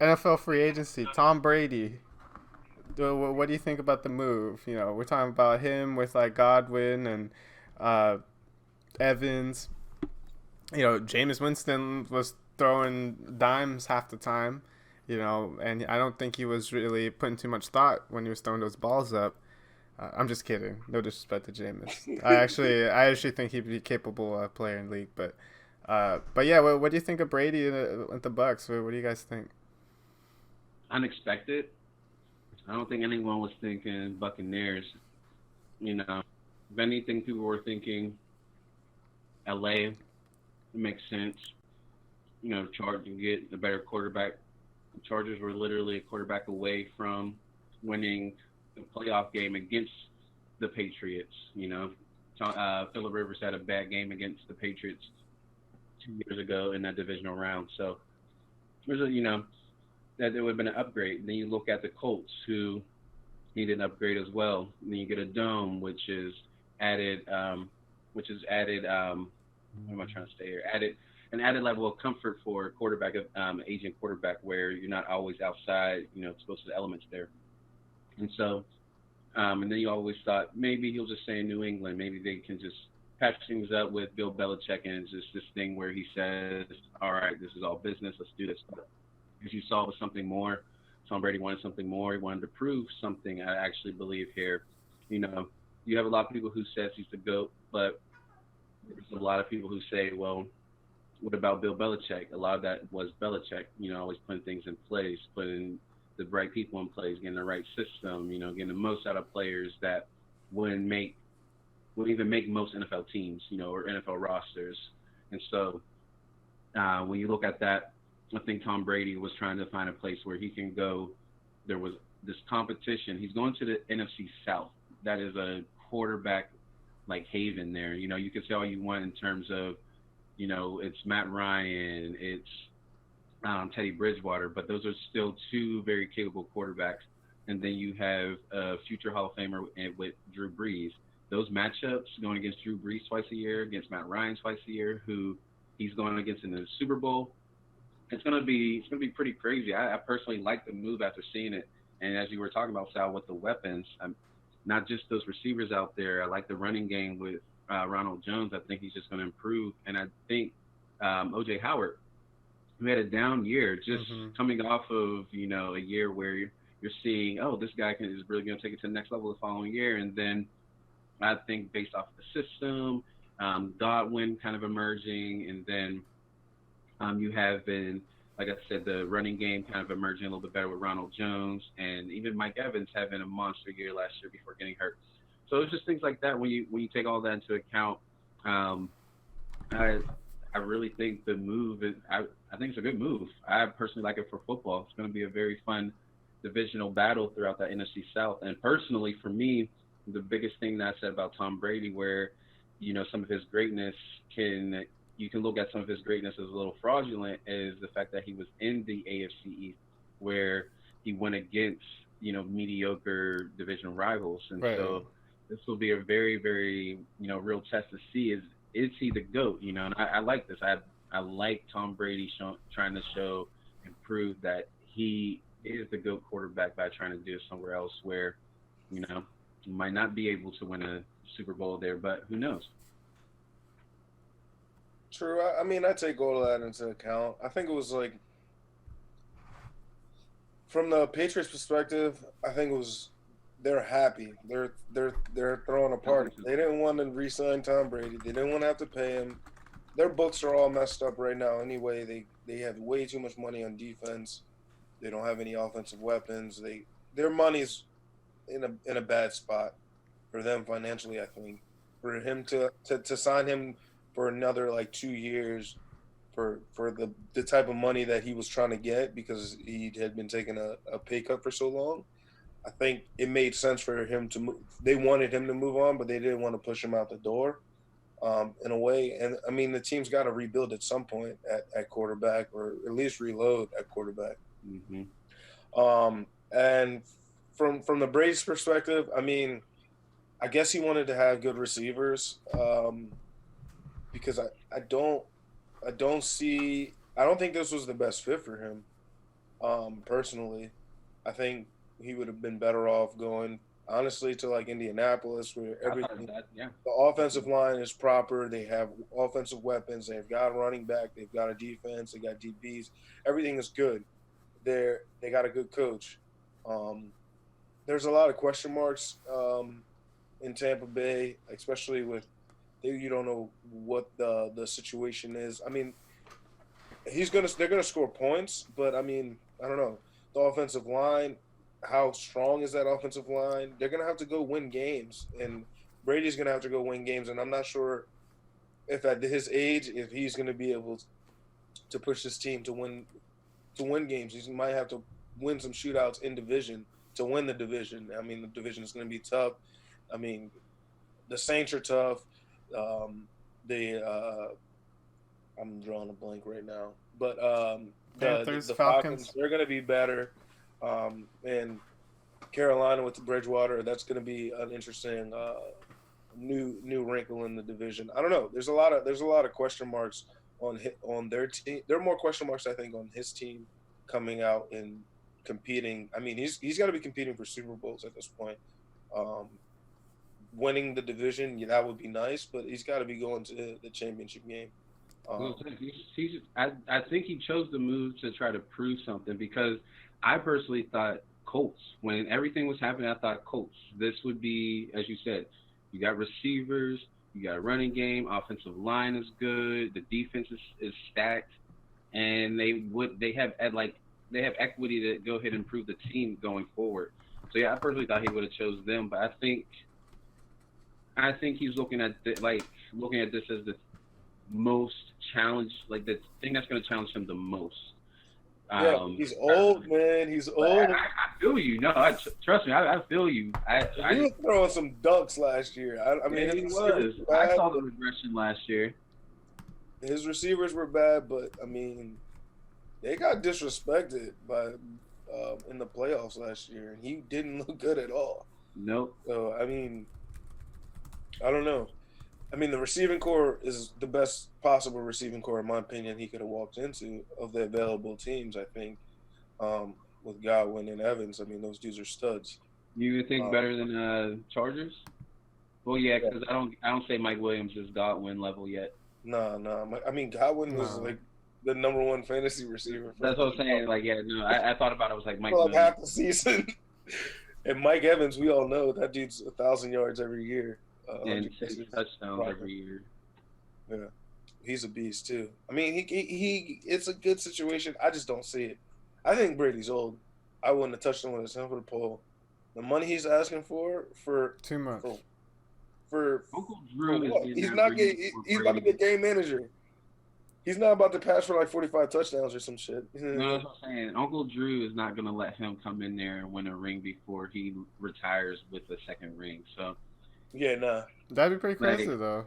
NFL free agency. Tom Brady. What do you think about the move? You know, we're talking about him with like Godwin and uh, Evans. You know, Jameis Winston was throwing dimes half the time. You know, and I don't think he was really putting too much thought when he was throwing those balls up. I'm just kidding. No disrespect to Jameis. I actually think he'd be capable player in league. But yeah, what do you think of Brady and the Bucks? What do you guys think? Unexpected. I don't think anyone was thinking Buccaneers. You know, if anything, people were thinking LA. It makes sense. You know, Charge to get a better quarterback. The Chargers were literally a quarterback away from winning the playoff game against the Patriots. You know, Phillip Rivers had a bad game against the Patriots 2 years ago in that divisional round. So there's a, that it would have been an upgrade. Then you look at the Colts, who needed an upgrade as well. And then you get a dome, added, which is added. What am I trying to say here? Added an added level of comfort for a quarterback, aging quarterback, where you're not always outside, exposed to the elements there. And so, and then you always thought maybe he'll just stay in New England. Maybe they can just patch things up with Bill Belichick, and it's just this thing where he says, "All right, this is all business. Let's do this." But if you saw with something more, Tom Brady wanted something more. He wanted to prove something. I actually believe here. You have a lot of people who says he's the GOAT, but there's a lot of people who say, well, what about Bill Belichick? A lot of that was Belichick, always putting things in place, putting the right people in place, getting the right system, getting the most out of players that wouldn't make would even make most NFL teams, or NFL rosters. And so when you look at that, I think Tom Brady was trying to find a place where he can go. There was this competition. He's going to the NFC South. That is a quarterback like haven there. You can say all you want in terms of, it's Matt Ryan, it's Teddy Bridgewater, but those are still two very capable quarterbacks. And then you have a future Hall of Famer with Drew Brees. Those matchups going against Drew Brees twice a year, against Matt Ryan twice a year, who he's going against in the Super Bowl. It's gonna be pretty crazy. I personally like the move after seeing it. And as you were talking about, Sal, with the weapons, not just those receivers out there. I like the running game with Ronald Jones. I think he's just going to improve. And I think O.J. Howard, who had a down year, just coming off of a year where you're seeing, oh, this guy is really going to take it to the next level the following year. And then I think based off the system, Godwin kind of emerging, and then you have been, like I said, the running game kind of emerging a little bit better with Ronald Jones, and even Mike Evans having a monster year last year before getting hurt. So it's just things like that when you take all that into account. I really think the move is I think it's a good move. I personally like it for football. It's going to be a very fun divisional battle throughout that NFC South. And personally, for me, the biggest thing that I said about Tom Brady, where some of his greatness you can look at some of his greatness as a little fraudulent, is the fact that he was in the AFC East, where he went against mediocre division rivals, and Right. so this will be a very, very real test to see is he the GOAT? And I like this. I like Tom Brady trying to show and prove that he is the GOAT quarterback by trying to do it somewhere else where he might not be able to win a Super Bowl there, but who knows? True. I mean, I take all of that into account. I think it was like, from the Patriots' perspective, I think it was they're happy. They're throwing a party. They didn't want to re-sign Tom Brady. They didn't want to have to pay him. Their books are all messed up right now. Anyway, they have way too much money on defense. They don't have any offensive weapons. Their money's in a bad spot for them financially. I think for him to sign him for another like 2 years for the type of money that he was trying to get, because he had been taking a pay cut for so long. I think it made sense for him to move. They wanted him to move on, but they didn't want to push him out the door, in a way. And I mean, the team's got to rebuild at some point at quarterback, or at least reload at quarterback. Mm-hmm. And from the Braves' perspective, I mean, I guess he wanted to have good receivers, because I don't think this was the best fit for him. Personally, I think he would have been better off going honestly to like Indianapolis, where I thought everything that, yeah. the offensive line is proper. They have offensive weapons. They've got a running back. They've got a defense. They got DBs. Everything is good. They got a good coach. Um, there's a lot of question marks in Tampa Bay, especially with you don't know what the situation is. I mean, they're gonna score points, but I mean, I don't know. The offensive line, how strong is that offensive line? They're gonna have to go win games, and Brady's gonna have to go win games, and I'm not sure if at his age, if he's gonna be able to push his team to win games. He might have to win some shootouts in division to win the division. I mean, the division is gonna be tough. I mean, the Saints are tough. The I'm drawing a blank right now, but Panthers, the Falcons, they're going to be better, and Carolina with the Bridgewater, that's going to be an interesting new wrinkle in the division. I don't know. There's a lot of question marks on their team. There are more question marks, I think, on his team coming out and competing. I mean, he's got to be competing for Super Bowls at this point. Winning the division, yeah, that would be nice, but he's got to be going to the championship game. I think he chose the move to try to prove something, because I personally thought Colts, when everything was happening, I thought Colts. This would be, as you said, you got receivers, you got a running game, offensive line is good, the defense is stacked, and they have equity to go ahead and improve the team going forward. So yeah, I personally thought he would have chose them, but I think he's looking at this as the most challenge, like the thing that's going to challenge him the most. Yeah, he's old, man. He's old. I feel you. No, trust me. I feel you. He was throwing some dunks last year. I mean, he was. I saw the regression last year. His receivers were bad, but I mean, they got disrespected by in the playoffs last year, and he didn't look good at all. Nope. So I mean, I don't know. I mean, the receiving core is the best possible receiving core, in my opinion, he could have walked into of the available teams, I think, with Godwin and Evans. I mean, those dudes are studs. You think better than Chargers? Well, yeah, because I don't say Mike Williams is Godwin level yet. No. I mean, Godwin was like the number one fantasy receiver. That's what I'm saying. Like, yeah, no, I thought about it. I was like, Mike Williams. Half the season. And Mike Evans, we all know that dude's 1,000 yards every year. And 60 touchdowns every year. Yeah, he's a beast too. I mean, he it's a good situation. I just don't see it. I think Brady's old. I wouldn't have touched him with a 10-foot pole. The money he's asking for too much. For Uncle Drew he's about to be a game manager. He's not about to pass for like 45 touchdowns or some shit. No, that's what I'm saying. Uncle Drew is not going to let him come in there and win a ring before he retires with the second ring. So. Yeah, nah. That'd be pretty crazy, though.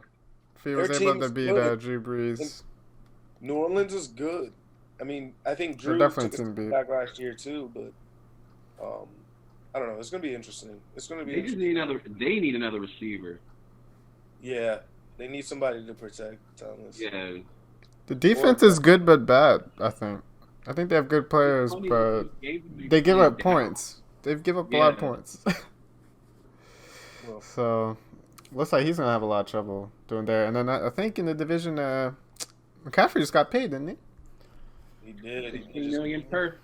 If he was able to beat Drew Brees. And New Orleans is good. I mean, I think Drew took a step back last year, too, but I don't know. It's going to be interesting. It's going to be They need another receiver. Yeah. They need somebody to protect Thomas. Yeah. The defense is good but bad, I think. I think they have good players, but they give up points. They've given up a lot of points. So, looks like he's going to have a lot of trouble doing there. And then I think in the division, McCaffrey just got paid, didn't he? He did. $16 million per.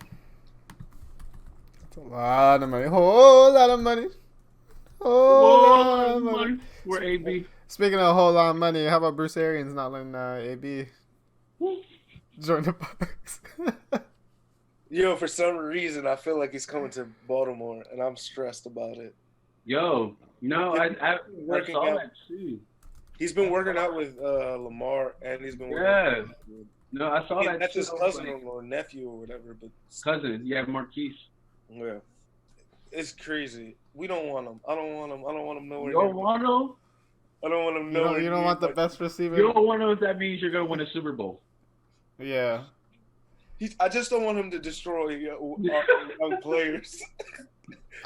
That's a lot of money. Whole lot of money. Whole lot of money. We're AB. Speaking of a whole lot of money, how about Bruce Arians not letting AB join the Bucs? Yo, for some reason, I feel like he's coming to Baltimore, and I'm stressed about it. Yo, no, I saw that too. He's been working out with Lamar, and he's been working out with No, I saw that. That's his cousin or nephew or whatever. But cousin, yeah, Marquise. Yeah, it's crazy. We don't want him. I don't want him. I don't want him nowhere. You don't want him? I don't want him nowhere. You don't want the best receiver? You don't want him if that means you're going to win a Super Bowl. Yeah. I just don't want him to destroy young players.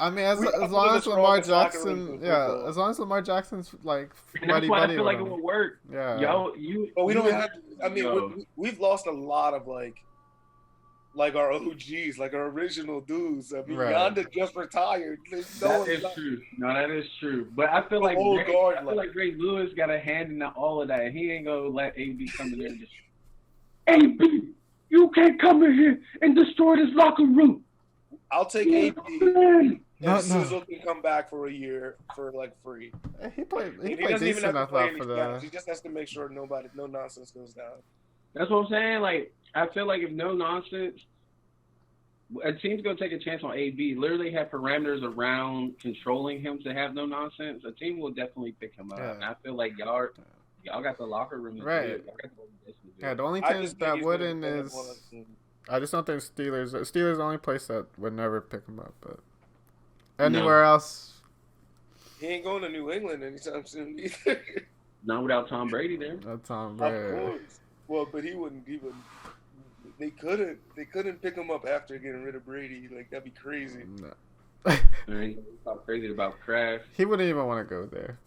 I mean, as long as Lamar Jackson, as long as Lamar Jackson's like buddy, I feel like it will work. Yeah. Yo, but we don't have. I mean, we've lost a lot of like our OGs, like our original dudes. I mean, Right. Yonda just retired. That is true. No, that is true. But I feel like old guard, I feel like Ray Lewis got a hand in all of that. He ain't gonna let AB come in there and just AB, you can't come in here and destroy this locker room. I'll take AB. And Sizzle can come back for a year for like free. He played He doesn't even have to enough play out any for snaps. the. He just has to make sure no nonsense goes down. That's what I'm saying. Like, I feel like if no nonsense, a team's gonna take a chance on AB. Literally have parameters around controlling him to have no nonsense. A team will definitely pick him up. Yeah. And I feel like y'all got the locker room to do Right. it. Y'all got the organization to do Yeah, it. the only I team just think that he's wouldn't gonna is. one of the- I just don't think Steelers. Steelers the only place that would never pick him up, but anywhere else. He ain't going to New England anytime soon either. Not without Tom Brady there. That's Tom Of Brady. course. Well, but he wouldn't. They couldn't pick him up after getting rid of Brady. Like that'd be crazy. No. I mean, talk crazy about Kraft. He wouldn't even want to go there.